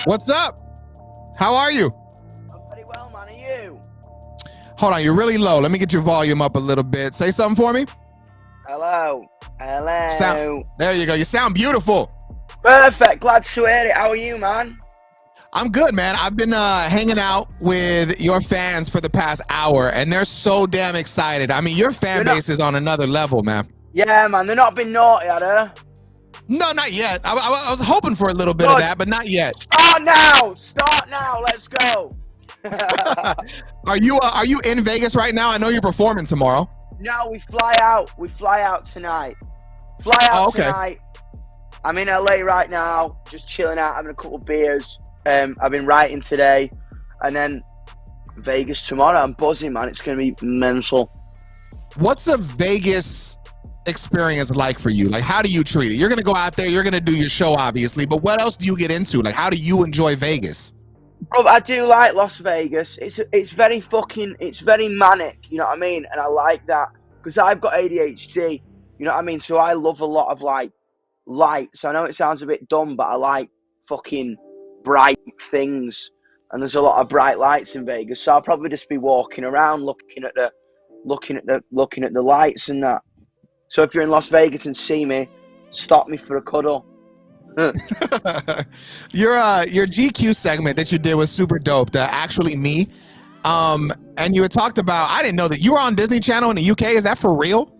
What's up? How are you? I'm pretty well, man. Are you? Hold on, you're really low. Let me get your volume up a little bit. Say something for me. Hello. Hello. There you go. You sound beautiful. Perfect. Glad to hear it. How are you, man? I'm good, man. I've been hanging out with your fans for the past hour, and they're so damn excited. I mean, your fan base is on another level, man. Yeah, man. They're not been naughty, are they? No, not yet. I was hoping for a little bit of that, but not yet. Start now. Start now. Let's go. Are you in Vegas right now? I know you're performing tomorrow. No, we fly out. We fly out tonight. Fly out tonight. I'm in LA right now, just chilling out, having a couple of beers. I've been writing today, and then Vegas tomorrow. I'm buzzing, man. It's going to be mental. What's a Vegas experience like for you? Like, how do you treat it? You're going to go out there, you're going to do your show, obviously, but what else do you get into? Like, how do you enjoy Vegas? Bro, I do like Las Vegas. It's very manic, you know what I mean? And I like that because I've got ADHD, you know what I mean? So I love a lot of like lights. I know it sounds a bit dumb, but I like fucking bright things, and there's a lot of bright lights in Vegas. So I'll probably just be walking around looking at the lights and that. So if you're in Las Vegas and see me, stop me for a cuddle. Your GQ segment that you did was super dope. The Actually Me, and you had talked about, I didn't know that you were on Disney Channel in the UK. Is that for real?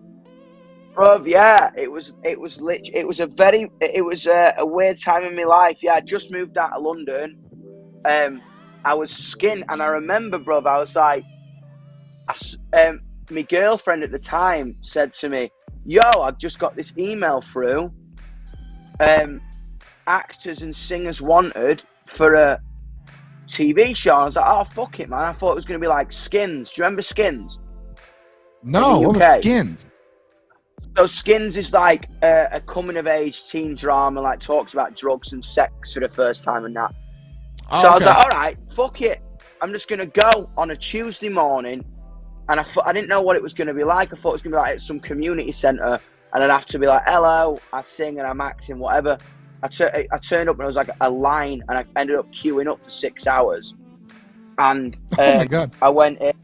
Bro, yeah, it was a weird time in my life. Yeah, I just moved out of London. I was skinned, and I remember, bro, I was like, my girlfriend at the time said to me, "Yo, I've just got this email through. Actors and singers wanted for a TV show." I was like, "Oh, fuck it, man." I thought it was going to be like Skins. Do you remember Skins? No, what was Skins? So Skins is like a coming-of-age teen drama, like talks about drugs and sex for the first time and that. So I was like, all right, fuck it. I'm just going to go on a Tuesday morning. And I didn't know what it was going to be like. I thought it was going to be like at some community centre, and I'd have to be like, hello, I sing and I'm acting, whatever. I turned up and it was like a line, and I ended up queuing up for 6 hours. And oh my God. I went in.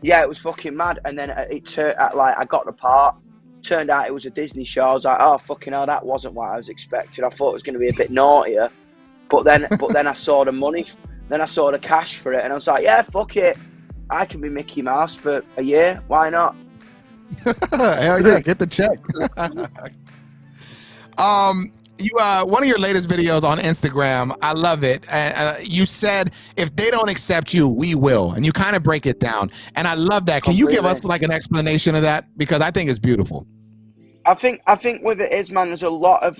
Yeah, it was fucking mad. And then I got the part. Turned out it was a Disney show. I was like, oh, fucking hell, that wasn't what I was expecting. I thought it was going to be a bit naughtier. But then I saw the money. Then I saw the cash for it, and I was like, yeah, fuck it. I can be Mickey Mouse for a year. Why not? Hell yeah, get the check. One of your latest videos on Instagram, I love it. You said, if they don't accept you, we will. And you kind of break it down. And I love that. Can you give us like an explanation of that? Because I think it's beautiful. I think with it is, man, there's a lot of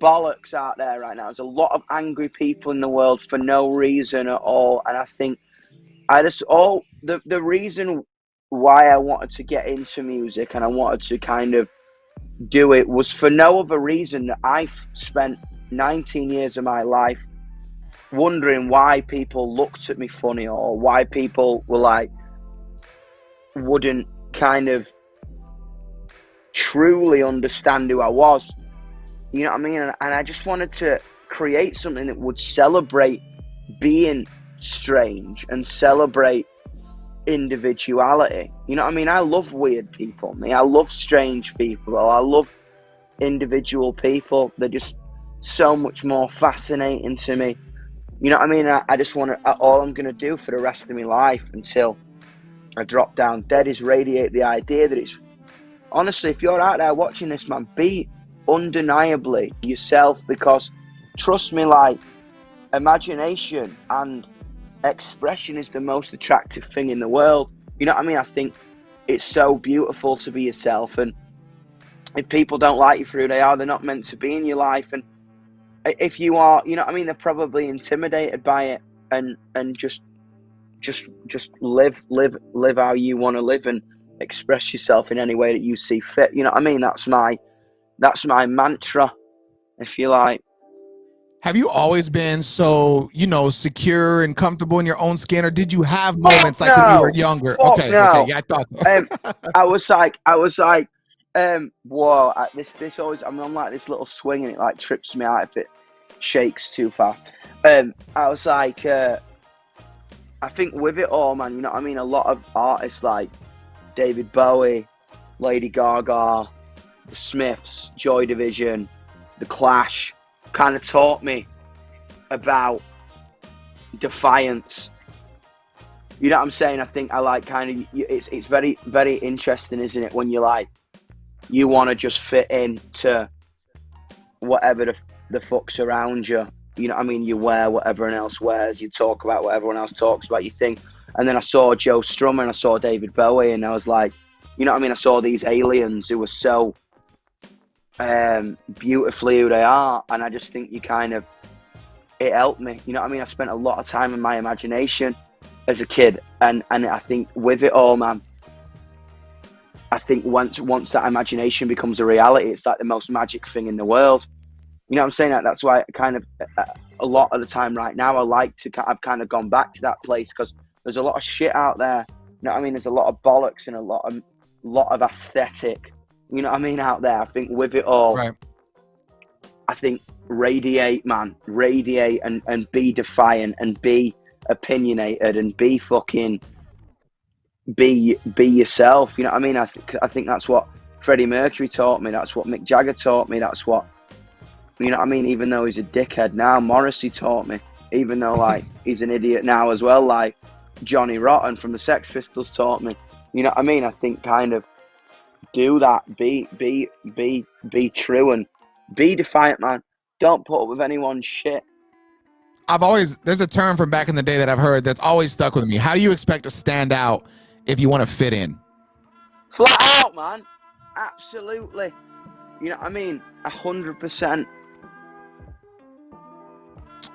bollocks out there right now. There's a lot of angry people in the world for no reason at all. And I think the reason why I wanted to get into music and I wanted to kind of do it was for no other reason that I've spent 19 years of my life wondering why people looked at me funny, or why people were like, wouldn't kind of truly understand who I was. You know what I mean? And I just wanted to create something that would celebrate being strange and celebrate individuality. You know what I mean? I love weird people. I love strange people. I love individual people. They're just so much more fascinating to me. You know what I mean? I just want to, all I'm going to do for the rest of my life until I drop down dead is radiate the idea that it's, honestly, if you're out there watching this, man, be undeniably yourself, because trust me, like, imagination and expression is the most attractive thing in the world. You know what I mean? I think it's so beautiful to be yourself, and if people don't like you for who they are, they're not meant to be in your life. And if you are, you know what I mean, they're probably intimidated by it, and just live how you want to live and express yourself in any way that you see fit. You know what I mean? That's my mantra, if you like. Have you always been so, secure and comfortable in your own skin, or did you have moments when you were younger? Okay, yeah, I thought so. I was like, whoa, this always, I'm on like this little swing, and it like trips me out if it shakes too fast. I was like, I think with it all, man, you know what I mean? A lot of artists like David Bowie, Lady Gaga, the Smiths, Joy Division, the Clash, kind of taught me about defiance. You know what I'm saying? I think I like kind of, it's very, very interesting, isn't it? When you're like, you want to just fit into whatever the fuck's around you. You know what I mean? You wear what everyone else wears. You talk about what everyone else talks about. You think. And then I saw Joe Strummer and I saw David Bowie, and I was like, you know what I mean? I saw these aliens who were so beautifully who they are, and I just think it helped me. You know what I mean? I spent a lot of time in my imagination as a kid, and I think with it all, man, I think once that imagination becomes a reality, it's like the most magic thing in the world. You know what I'm saying? That's why kind of a lot of the time right now, I've kind of gone back to that place, because there's a lot of shit out there. You know what I mean? There's a lot of bollocks and a lot of aesthetic, you know what I mean, out there. I think with it all, right. I think radiate, man. Radiate and be defiant and be opinionated and be yourself. You know what I mean? I think that's what Freddie Mercury taught me. That's what Mick Jagger taught me. That's what, you know what I mean? Even though he's a dickhead now, Morrissey taught me. Even though like he's an idiot now as well, like Johnny Rotten from the Sex Pistols taught me. You know what I mean? I think kind of do that. Be true and be defiant, man. Don't put up with anyone's shit. There's a term from back in the day that I've heard that's always stuck with me. How do you expect to stand out if you want to fit in? Flat out, man. Absolutely. You know what I mean? 100%.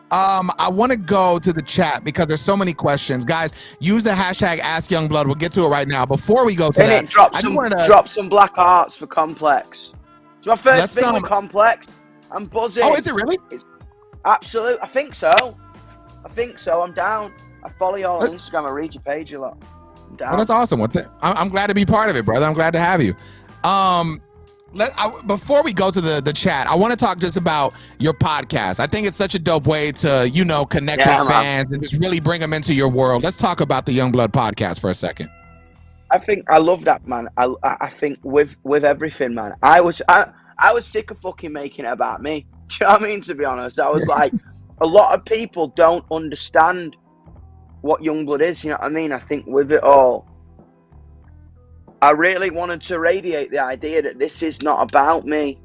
I want to go to the chat because there's so many questions. Guys, use the hashtag #AskYoungBlood. We'll get to it right now. Before we go to that, drop some black hearts for Complex. It's my first thing with Complex. I'm buzzing. Oh, is it really? It's absolute. I think so. I'm down. I follow you all on Instagram. I read your page a lot. I'm down. Well, that's awesome. I'm glad to be part of it, brother. I'm glad to have you. Before we go to the chat, I want to talk just about your podcast. I think it's such a dope way to, connect with fans and just really bring them into your world. Let's talk about the YUNGBLUD podcast for a second. I think I love that, man. I think with everything, man. I was sick of fucking making it about me. Do you know what I mean? To be honest, I was like, a lot of people don't understand what YUNGBLUD is. You know what I mean? I think with it all, I really wanted to radiate the idea that this is not about me.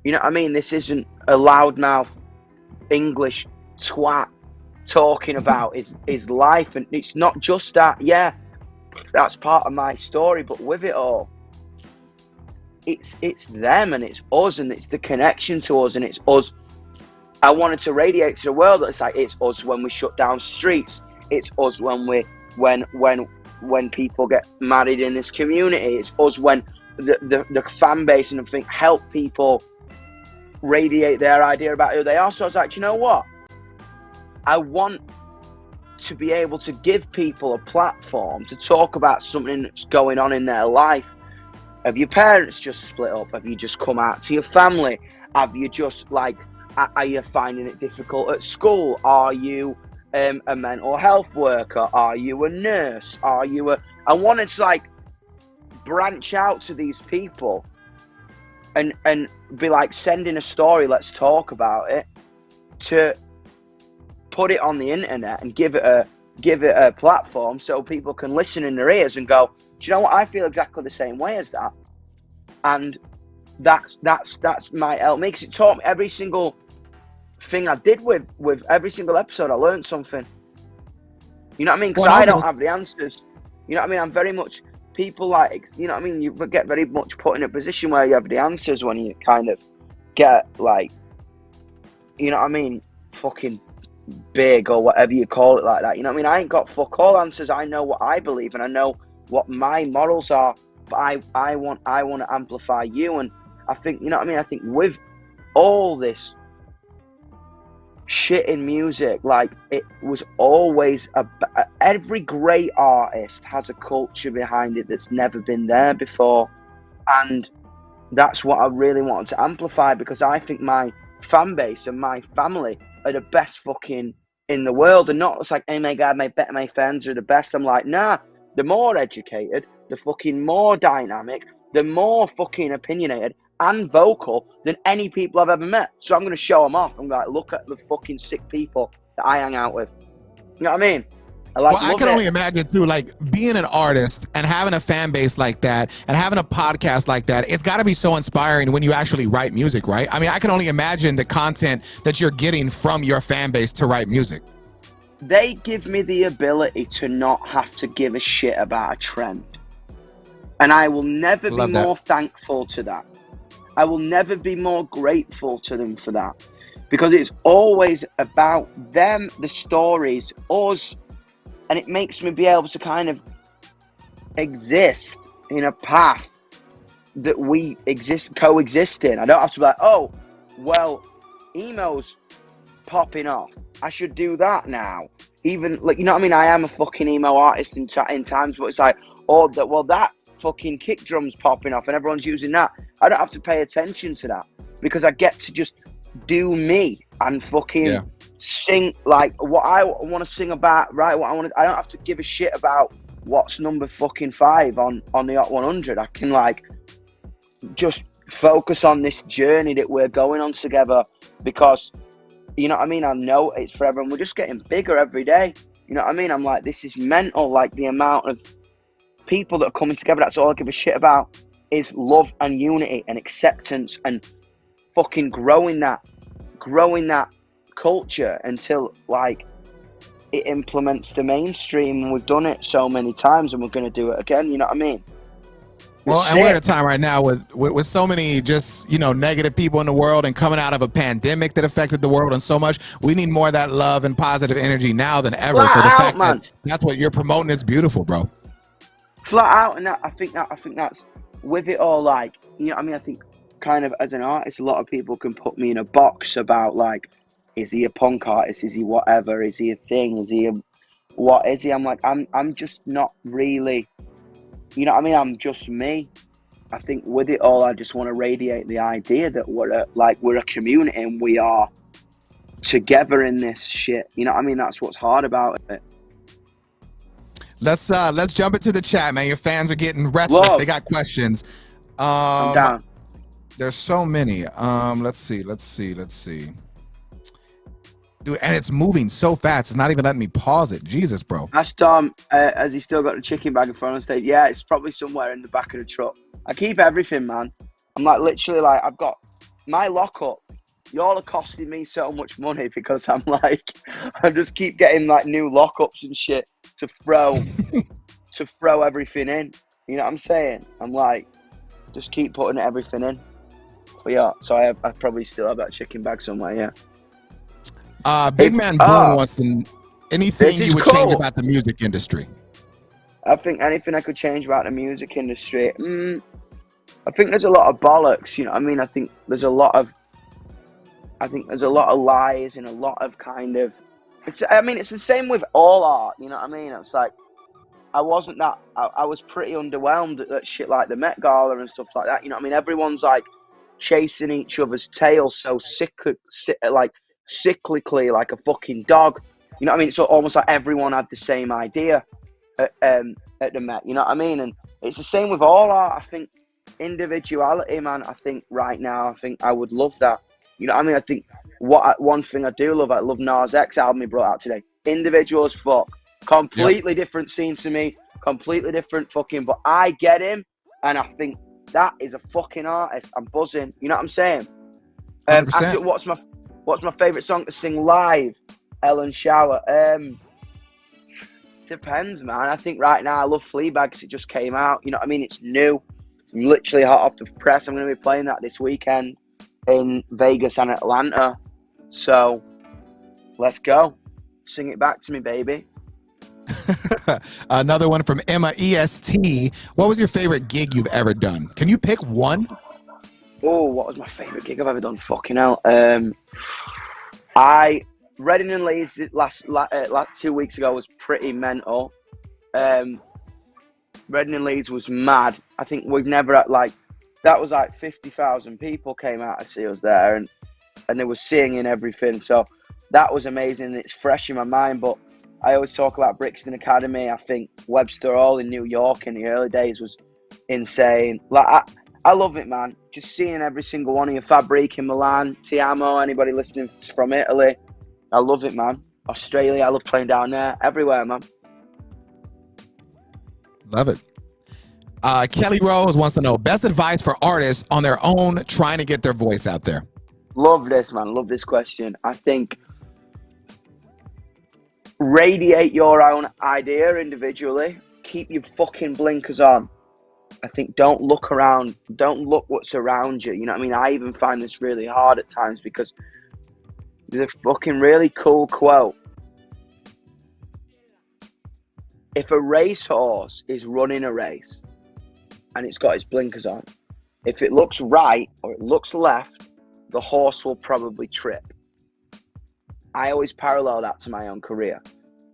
You know what I mean? This isn't a loudmouth English twat talking about his life, and it's not just that. Yeah, that's part of my story, but with it all, it's them and it's us and it's the connection to us and it's us. I wanted to radiate to the world that it's like it's us when we shut down streets. It's us when people get married in this community. It's us when the fan base and everything help people radiate their idea about who they are. So I was like, do you know what? I want to be able to give people a platform to talk about something that's going on in their life. Have your parents just split up? Have you just come out to your family? Have you just are you finding it difficult at school? Are you a mental health worker? Are you a nurse? I wanted to branch out to these people and be like, send in a story, let's talk about it, to put it on the internet and give it a platform so people can listen in their ears and go, do you know what? I feel exactly the same way as that. And that's my help. Makes it taught me every single thing I did with every single episode. I learned something. You know what I mean? Because I don't have the answers. You know what I mean? I'm very much people you know what I mean? You get very much put in a position where you have the answers when you kind of get you know what I mean? Fucking big or whatever you call it like that. You know what I mean? I ain't got fuck all answers. I know what I believe and I know what my morals are. But I want to amplify you, and I think, you know what I mean? I think with all this shit in music, it was always every great artist has a culture behind it that's never been there before, and that's what I really wanted to amplify, because I think my fan base and my family are the best fucking in the world, and not it's like, oh my god, my fans are the best. I'm like, nah, the more educated, the fucking more dynamic, the more fucking opinionated and vocal than any people I've ever met. So I'm gonna show them off. I'm like, look at the fucking sick people that I hang out with. You know what I mean? I can only imagine too, like being an artist and having a fan base like that and having a podcast like that. It's got to be so inspiring when you actually write music, right? I mean, I can only imagine the content that you're getting from your fan base to write music. They give me the ability to not have to give a shit about a trend. And I will never be more thankful to that. I will never be more grateful to them for that. Because it's always about them, the stories, us. And it makes me be able to kind of exist in a path that we coexist in. I don't have to be like, oh, well, emo's popping off. I should do that now. Even, like, you know what I mean? I am a fucking emo artist in times, but it's like, oh, that fucking kick drum's popping off and everyone's using that. I don't have to pay attention to that because I get to just do me and fucking sing like what I want to sing about, right? What I want. I don't have to give a shit about what's number fucking 5 on the Hot 100. I can like just focus on this journey that we're going on together because, you know what I mean? I know it's forever and we're just getting bigger every day. You know what I mean? I'm like, this is mental. Like the amount of people that are coming together. That's all I give a shit about is love and unity and acceptance and fucking growing that culture until like it implements the mainstream. And we've done it so many times and we're going to do it again. You know what I mean? Well, and we're at a time right now with so many just, you know, negative people in the world and coming out of a pandemic that affected the world and so much. We need more of that love and positive energy now than ever. Flat so the out, fact man. that's what you're promoting is beautiful, bro. Flat out. And I think that's with it all, like, you know what I mean? I think kind of as an artist, a lot of people can put me in a box about like, is he a punk artist? Is he whatever? Is he a thing? Is he a, what is he? I'm like, I'm just not really, you know what I mean? I'm just me. I think with it all, I just want to radiate the idea that we're a community and we are together in this shit. You know what I mean? That's what's hard about it. Let's jump into the chat, man. Your fans are getting restless. Love. They got questions. I'm down. There's so many. Let's see. Dude, and it's moving so fast. It's not even letting me pause it. Jesus, bro. Ask Dom, has he still got the chicken bag in front of the stage? Yeah, it's probably somewhere in the back of the truck. I keep everything, man. I'm like, literally, like, I've got my lockup. Y'all are costing me so much money because I'm like, I just keep getting like new lockups and shit to throw everything in. You know what I'm saying? I'm like, just keep putting everything in. But yeah, so I probably still have that chicken bag somewhere, yeah. Big Man Boone wants to, anything you would change about the music industry? I think anything I could change about the music industry. I think there's a lot of bollocks, you know what I mean? I think there's a lot of lies and a lot of kind of, it's the same with all art, you know what I mean? It's like, I was pretty underwhelmed at shit like the Met Gala and stuff like that, you know what I mean? Everyone's like chasing each other's tail so cyclically like a fucking dog, you know what I mean? So almost like everyone had the same idea at the Met, you know what I mean? And it's the same with all art. I think individuality, man, I think right now, I think I would love that, you know what I mean? I think one thing I do love, I love Nas X album he brought out today. Individual as fuck, completely different scene to me, completely different fucking, but I get him and I think that is a fucking artist. I'm buzzing, you know what I'm saying? Ask what's my favorite song to sing live? Ellen Shower. Depends, man. I think right now I love Fleabag because it just came out. You know what I mean? It's new. I'm literally hot off the press. I'm going to be playing that this weekend in Vegas and Atlanta. So let's go. Sing it back to me, baby. Another one from Emma EST. What was your favorite gig you've ever done? Can you pick one? Oh, what was my favorite gig I've ever done? Fucking hell. Reading and Leeds last 2 weeks ago was pretty mental. Reading and Leeds was mad. I think we've never had that was like 50,000 people came out to see us there, and and they were singing everything. So that was amazing. It's fresh in my mind. But I always talk about Brixton Academy. I think Webster Hall in New York in the early days was insane. Like I love it, man. Just seeing every single one of you. Fabric in Milan, Ti Amo, anybody listening from Italy. I love it, man. Australia, I love playing down there. Everywhere, man. Love it. Kelly Rose wants to know best advice for artists on their own trying to get their voice out there. Love this, man. Love this question. I think radiate your own idea individually. Keep your fucking blinkers on. I think don't look around. Don't look what's around you. You know what I mean? I even find this really hard at times because there's a fucking really cool quote. If a racehorse is running a race and it's got its blinkers on, if it looks right or it looks left, the horse will probably trip. I always parallel that to my own career.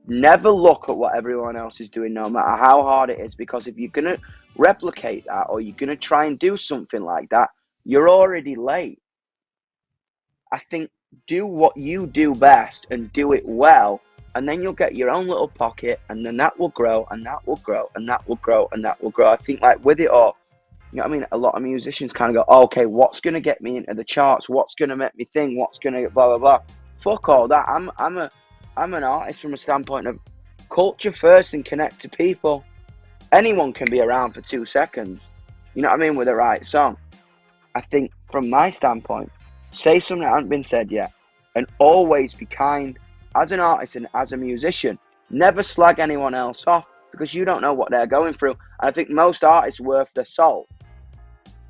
Never look at what everyone else is doing, no matter how hard it is, because if you're going to replicate that or you're going to try and do something like that, you're already late. I think do what you do best and do it well, and then you'll get your own little pocket, and then that will grow, and that will grow, and that will grow, and that will grow. I think like with it all, you know what I mean? A lot of musicians kind of go, oh, okay, what's going to get me into the charts? What's going to make me think? What's going to blah, blah, blah. Fuck all that. I'm an artist from a standpoint of culture first and connect to people. Anyone can be around for 2 seconds, you know what I mean, with the right song. I think from my standpoint, say something that hasn't been said yet, and always be kind as an artist and as a musician. Never slag anyone else off because you don't know what they're going through. And I think most artists worth their salt.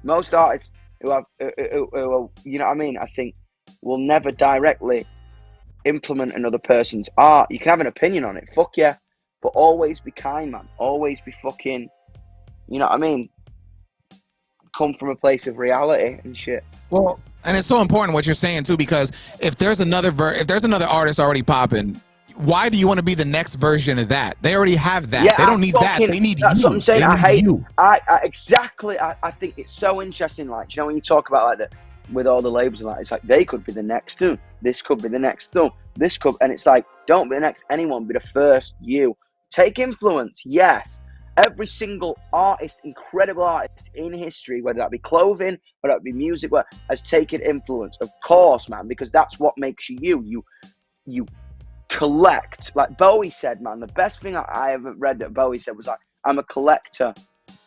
Most artists who are, you know what I mean, I think will never directly implement another person's art. You can have an opinion on it, fuck yeah, but always be kind, man. Always be fucking, you know what I mean, come from a place of reality and shit. Well, and it's so important what you're saying too, because if there's another artist already popping, why do you want to be the next version of that? They already have that. Yeah, they don't need that. They need you. That's what I'm saying. I hate you. Exactly. I think it's so interesting. Like, you know, when you talk about like that with all the labels and that, it's like they could be the next tune. This could be the next tune. This could, and it's like, don't be the next anyone. Be the first you. Take influence. Yes. Every single artist, incredible artist in history, whether that be clothing, whether that be music, has taken influence. Of course, man, because that's what makes you. You collect. Like Bowie said, man, the best thing I ever read that Bowie said was like, I'm a collector.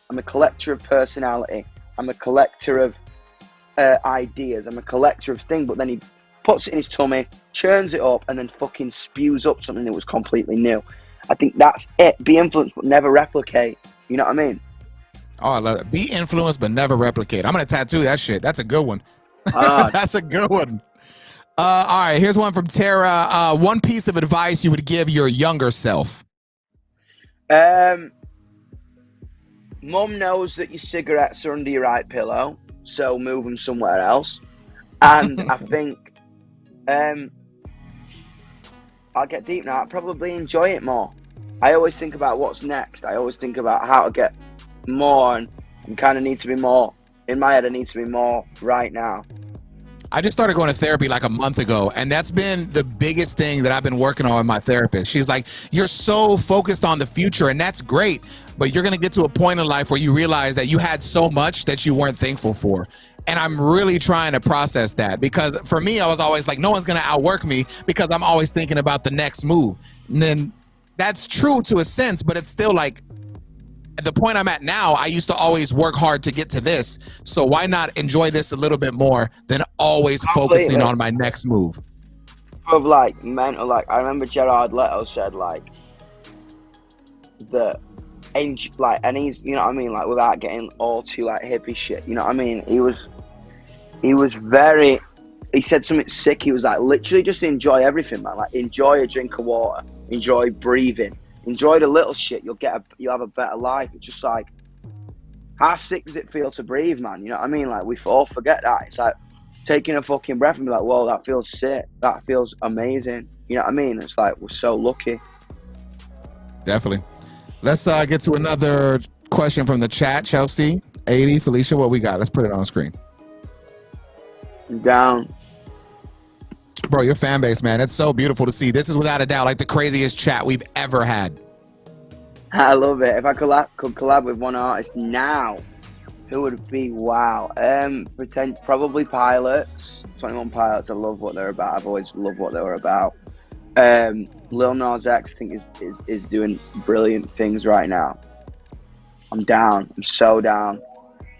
I'm a collector of personality. I'm a collector of ideas. I'm a collector of things. But then he puts it in his tummy, churns it up, and then fucking spews up something that was completely new. I think that's it. Be influenced, but never replicate. You know what I mean? Oh, I love it. Be influenced, but never replicate. I'm going to tattoo that shit. That's a good one. That's a good one. All right, here's one from Tara. One piece of advice you would give your younger self. Mum knows that your cigarettes are under your right pillow, so move them somewhere else. And I think I'll get deep now. I'll probably enjoy it more. I always think about what's next. I always think about how to get more, and kind of need to be more. In my head, I need to be more right now. I just started going to therapy like a month ago, and that's been the biggest thing that I've been working on with my therapist. She's like, you're so focused on the future, and that's great, but you're going to get to a point in life where you realize that you had so much that you weren't thankful for. And I'm really trying to process that, because for me, I was always like, no one's going to outwork me because I'm always thinking about the next move. And then that's true to a sense, but it's still like, at the point I'm at now, I used to always work hard to get to this. So why not enjoy this a little bit more than always focusing on my next move? Of like mental, like I remember Gerard Leto said like the like, and he's, you know what I mean, like without getting all too like hippie shit, you know what I mean, he was very, he said something sick. He was like, literally just enjoy everything, man. Like enjoy a drink of water, enjoy breathing, enjoy the little shit. You'll have a better life. It's just like, how sick does it feel to breathe, man? You know what I mean? Like we all forget that. It's like taking a fucking breath and be like, whoa, that feels sick. That feels amazing. You know what I mean? It's like, we're so lucky. Definitely. Let's get to another question from the chat. Chelsea, 80, Felicia, what we got? Let's put it on screen. Down. Bro, your fan base, man, it's so beautiful to see. This is without a doubt like the craziest chat we've ever had. I love it. If I could collab with one artist now, who would it be? Wow. Probably Pilots. 21 Pilots. I love what they're about. I've always loved what they were about. Lil Nas X, I think, is doing brilliant things right now. I'm down. I'm so down.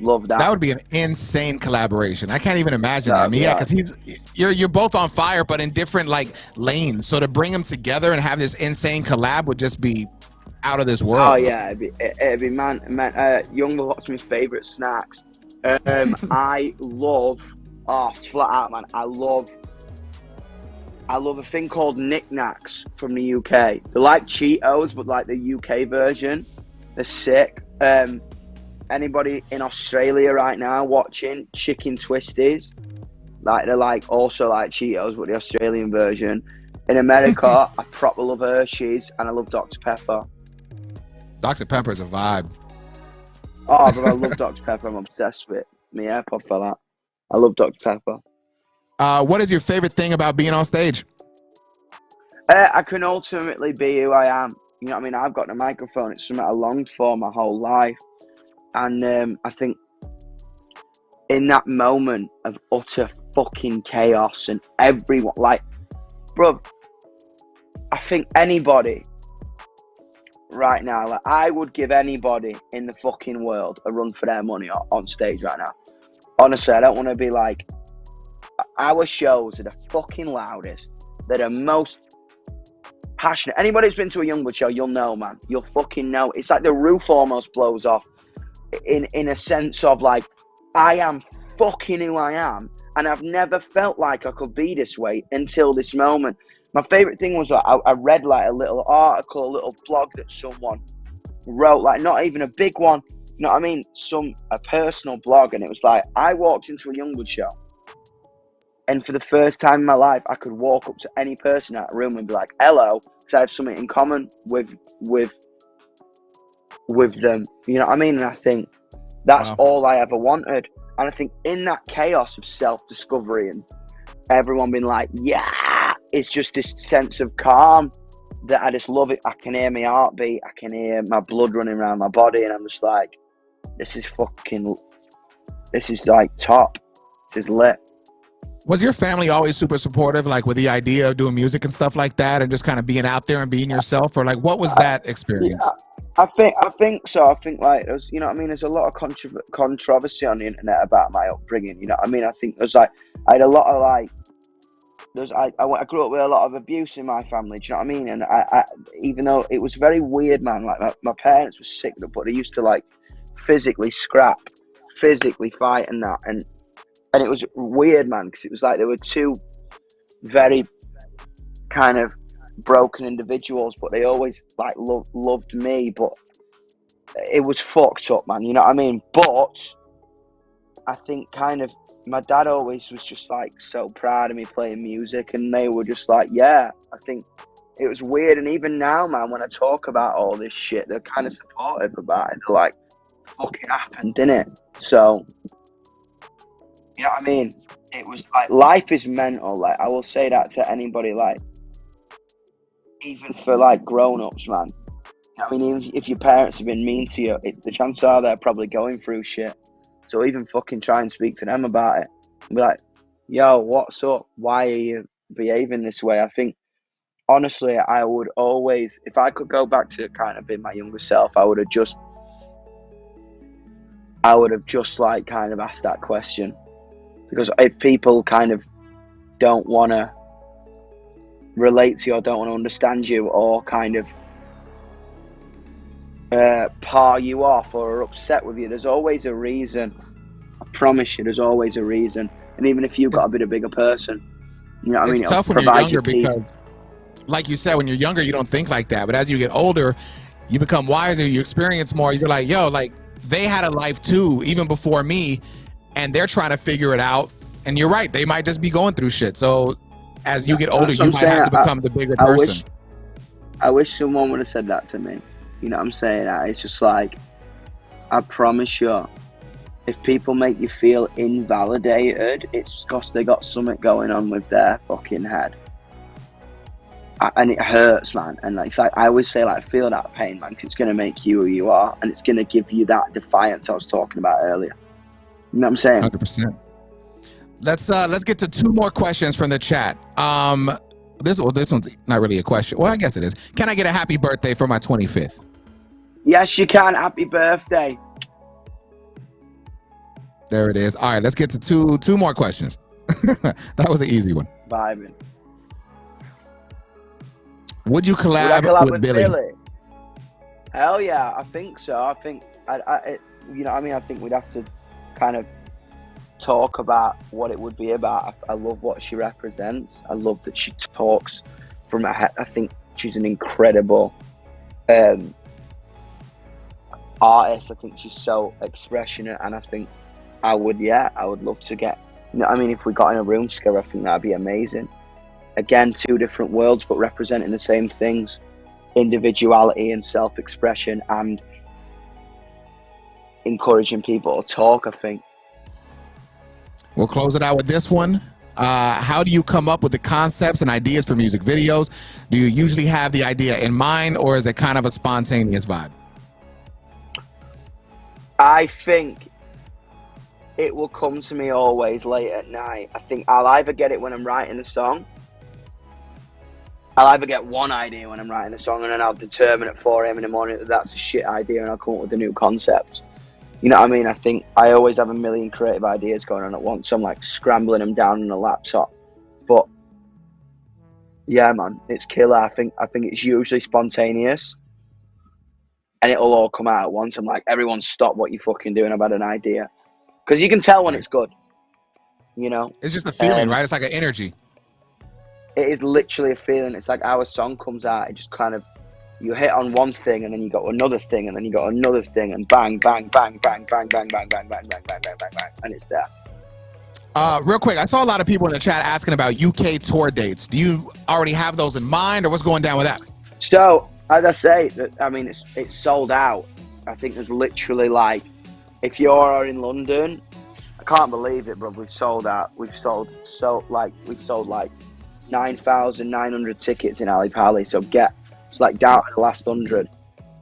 Love that. That would be an insane collaboration. I can't even imagine that. I mean, yeah, because you're both on fire, but in different like lanes. So to bring them together and have this insane collab would just be out of this world. Oh yeah, it'd be man. YUNGBLUD, what's my favorite snacks? I love flat out, man. I love a thing called knickknacks from the UK. They're like Cheetos, but like the UK version. They're sick. Anybody in Australia right now watching chicken twisties? Like they're like also like Cheetos, but the Australian version. In America, I proper love Hershey's and I love Dr. Pepper. Dr. Pepper is a vibe. Oh, but I love Dr. Pepper. I'm obsessed with it. My AirPod fell out. I love Dr. Pepper. What is your favorite thing about being on stage? I can ultimately be who I am. You know what I mean? I've got the microphone. It's something I longed for my whole life. And I think in that moment of utter fucking chaos and everyone, like, bro, I think anybody right now, like, I would give anybody in the fucking world a run for their money on stage right now. Honestly, I don't want to be like, our shows are the fucking loudest. They're the most passionate. Anybody who's been to a YUNGBLUD show, you'll know, man. You'll fucking know. It's like the roof almost blows off in a sense of like, I am fucking who I am. And I've never felt like I could be this way until this moment. My favorite thing was I read like a little article, a little blog that someone wrote, like not even a big one, you know what I mean? A personal blog. And it was like, I walked into a YUNGBLUD show. And for the first time in my life, I could walk up to any person in that room and be like, hello, because I have something in common with them. You know what I mean? And I think that's all I ever wanted. And I think in that chaos of self-discovery and everyone being like, yeah, it's just this sense of calm that I just love it. I can hear my heartbeat. I can hear my blood running around my body. And I'm just like, this is like top. This is lit. Was your family always super supportive, like with the idea of doing music and stuff like that, and just kind of being out there and being yourself, or like what was that experience? I think so. I think like there's, you know what I mean. There's a lot of controversy on the internet about my upbringing. You know what I mean. I think there's like I had a lot of like I grew up with a lot of abuse in my family. Do you know what I mean? And I even though it was very weird, man. Like my parents were sick, but they used to like physically scrap, physically fight and that and it was weird, man, because it was like there were two very kind of broken individuals, but they always like loved me, but it was fucked up, man, you know what I mean? But I think kind of my dad always was just like so proud of me playing music, and they were just like, yeah, I think it was weird. And even now, man, when I talk about all this shit, they're kind of supportive about it. They're like, fucking happened, didn't it? So you know what I mean? It was like, life is mental. Like, I will say that to anybody, like, even for like grown-ups, man. You know what I mean? Even if your parents have been mean to you, the chances are they're probably going through shit. So even fucking try and speak to them about it. And be like, yo, what's up? Why are you behaving this way? I think, honestly, I would always, if I could go back to kind of being my younger self, I would have just like kind of asked that question. Because if people kind of don't want to relate to you or don't want to understand you or kind of par you off or are upset with you, there's always a reason. I promise you, there's always a reason. And even if you've got a bit of bigger person, you know what I mean? It's tough when you're younger because, like you said, when you're younger, you don't think like that. But as you get older, you become wiser, you experience more. You're like, yo, like they had a life too, even before me. And they're trying to figure it out. And you're right. They might just be going through shit. So as you get older, you might have to become the bigger person. I wish someone would have said that to me. You know what I'm saying? It's just like, I promise you, if people make you feel invalidated, it's because they got something going on with their fucking head. And it hurts, man. And like, it's like, I always say, like, feel that pain, man, because it's going to make you who you are, and it's going to give you that defiance I was talking about earlier. You know what I'm saying? 100%. Let's get to 2 more questions from the chat. This one's not really a question. Well, I guess it is. Can I get a happy birthday for my 25th? Yes, you can. Happy birthday. There it is. All right, let's get to two more questions. That was an easy one. Vibing. Would you collab with Billy? Hell yeah, I think so. I think you know what I mean? I think we'd have to kind of talk about what it would be about. I love what she represents. I love that she talks from her head. I think she's an incredible artist. I think she's so expressionate, and I think I would love to get, you know, I mean, if we got in a room together, I think that'd be amazing. Again, 2 different worlds, but representing the same things: individuality and self-expression, and encouraging people to talk, I think. We'll close it out with this one. How do you come up with the concepts and ideas for music videos? Do you usually have the idea in mind, or is it kind of a spontaneous vibe? I think it will come to me always late at night. I think I'll either get it when I'm writing the song. I'll either get one idea when I'm writing the song, and then I'll determine at 4 a.m. in the morning that that's a shit idea, and I'll come up with a new concept. You know what I mean? I think I always have a million creative ideas going on at once, so I'm like scrambling them down on a laptop. But yeah, man, it's killer. I think it's usually spontaneous, and it'll all come out at once. I'm like, everyone stop what you're fucking doing. I've had an idea. Because you can tell when it's good, you know? It's just a feeling, right? It's like an energy. It is literally a feeling. It's like our song comes out, it just kind of, you hit on one thing, and then you got another thing, and then you got another thing, and bang, bang, bang, bang, bang, bang, bang, bang, bang, bang, bang, bang, bang, bang, and it's there. Real quick, I saw a lot of people in the chat asking about UK tour dates. Do you already have those in mind, or what's going down with that? So, as I say, I mean, it's sold out. I think there's literally like, if you're in London, I can't believe it, bro. We've sold out. We've sold like 9,900 tickets in Ali Pali. So it's like down to the last 100.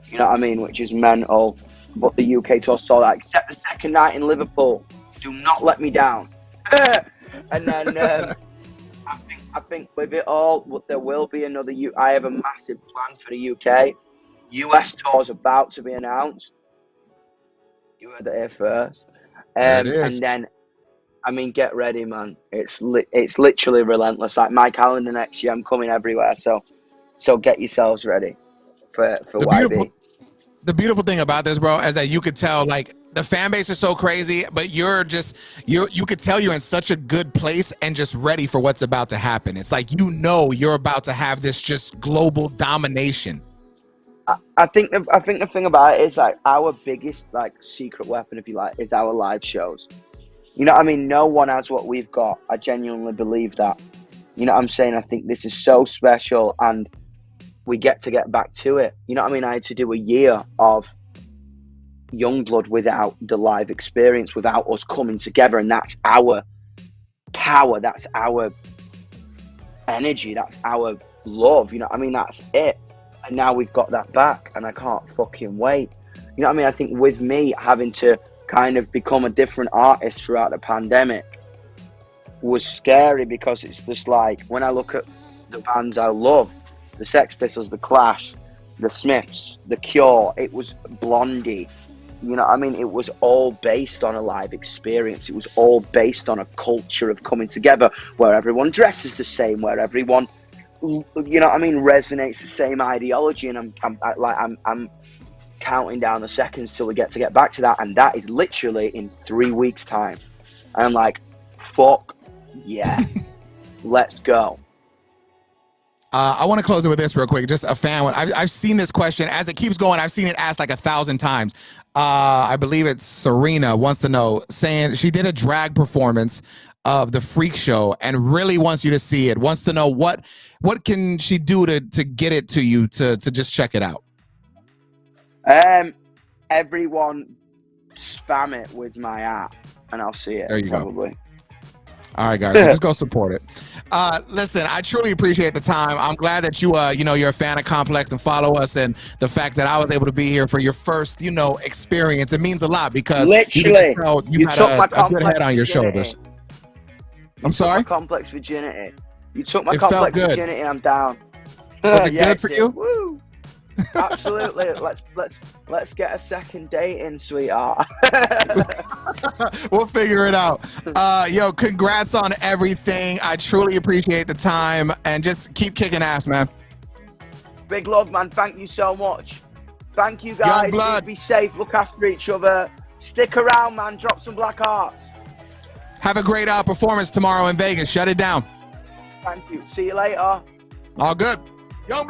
You know what I mean? Which is mental. But the UK tour sold out, except the second night in Liverpool. Do not let me down. And then I think with it all, there will be another. I have a massive plan for the UK. US tour's about to be announced. You heard it here first. And then, I mean, get ready, man. It's literally relentless. Like my calendar next year, I'm coming everywhere. So get yourselves ready for YB. The beautiful thing about this, bro, is that you could tell, like, the fan base is so crazy, but you could tell you're in such a good place and just ready for what's about to happen. It's like, you know, you're about to have this just global domination. I think the thing about it is, like, our biggest, like, secret weapon, if you like, is our live shows. You know what I mean? No one has what we've got. I genuinely believe that. You know what I'm saying? I think this is so special, and we get back to it. You know what I mean? I had to do a year of YUNGBLUD without the live experience, without us coming together, and that's our power, that's our energy, that's our love. You know what I mean? That's it. And now we've got that back, and I can't fucking wait. You know what I mean? I think with me having to kind of become a different artist throughout the pandemic was scary, because it's just like, when I look at the bands I love, the Sex Pistols, the Clash, the Smiths, the Cure, it was Blondie. You know what I mean? It was all based on a live experience. It was all based on a culture of coming together, where everyone dresses the same, where everyone, you know what I mean, resonates the same ideology. And I'm counting down the seconds till we get back to that, and that is literally in 3 weeks' time. And I'm like, fuck yeah, let's go. I want to close it with this real quick. Just a fan. I've seen this question as it keeps going. I've seen it asked like 1,000 times. I believe it's Serena wants to know, saying she did a drag performance of the Freak Show and really wants you to see it. Wants to know what can she do to get it to you to just check it out. Everyone spam it with my app, and I'll see it. There you probably. go. All right, guys, so just go support it. Listen, I truly appreciate the time. I'm glad that you, you're a fan of Complex and follow us, and the fact that I was able to be here for your first, experience. It means a lot because literally, you had a good head on your shoulders. I'm sorry? My Complex virginity. You took my Complex virginity. I'm down. Was it good for you? Woo! Absolutely. Let's get a second date in, sweetheart. We'll figure it out. Yo, congrats on everything. I truly appreciate the time, and just keep kicking ass, man. Big love, man. Thank you so much. Thank you, guys. YUNGBLUD. Be safe. Look after each other. Stick around, man. Drop some black hearts. Have a great performance tomorrow in Vegas. Shut it down. Thank you. See you later. All good. YUNGBLUD.